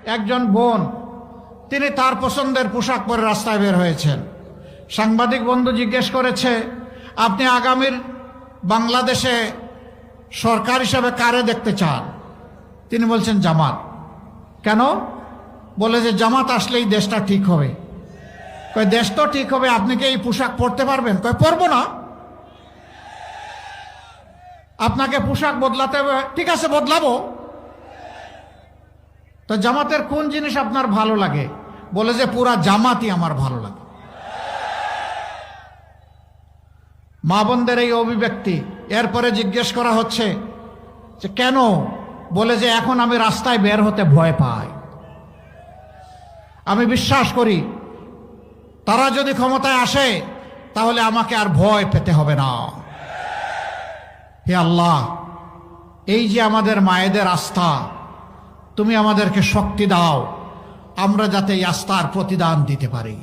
একজন বোন, তিনি তার পছন্দের পোশাক পরে রাস্তায় বের হয়েছেন। সাংবাদিক বন্ধু জিজ্ঞেস করেছে, আপনি আগামীর বাংলাদেশে সরকার হিসাবে কারে দেখতে চান? তিনি বলছেন জামাত। কেন? বলে যে জামাত আসলেই দেশটা ঠিক হবে। কয় দেশ তো ঠিক হবে, আপনি কি এই পোশাক পরতে পারবেন? কয় পরবো না। আপনাকে পোশাক বদলাতে হবে, ঠিক আছে বদলাবো। তো জামাতের কোন জিনিস আপনার ভালো লাগে? বলে যে পুরা জামাতই আমার ভালো লাগে। মা বোনদের এই অভিব্যক্তি। এরপরে জিজ্ঞেস করা হচ্ছে যে কেন? বলে যে এখন আমি রাস্তায় বের হতে ভয় পাই। আমি বিশ্বাস করি তারা যদি ক্ষমতায় আসে তাহলে আমাকে আর ভয় পেতে হবে না। হে আল্লাহ, এই যে আমাদের মায়েদের আস্থা, তুমি আমাদেরকে শক্তি দাও আমরা যাতে এই আস্থার প্রতিদান দিতে পারি।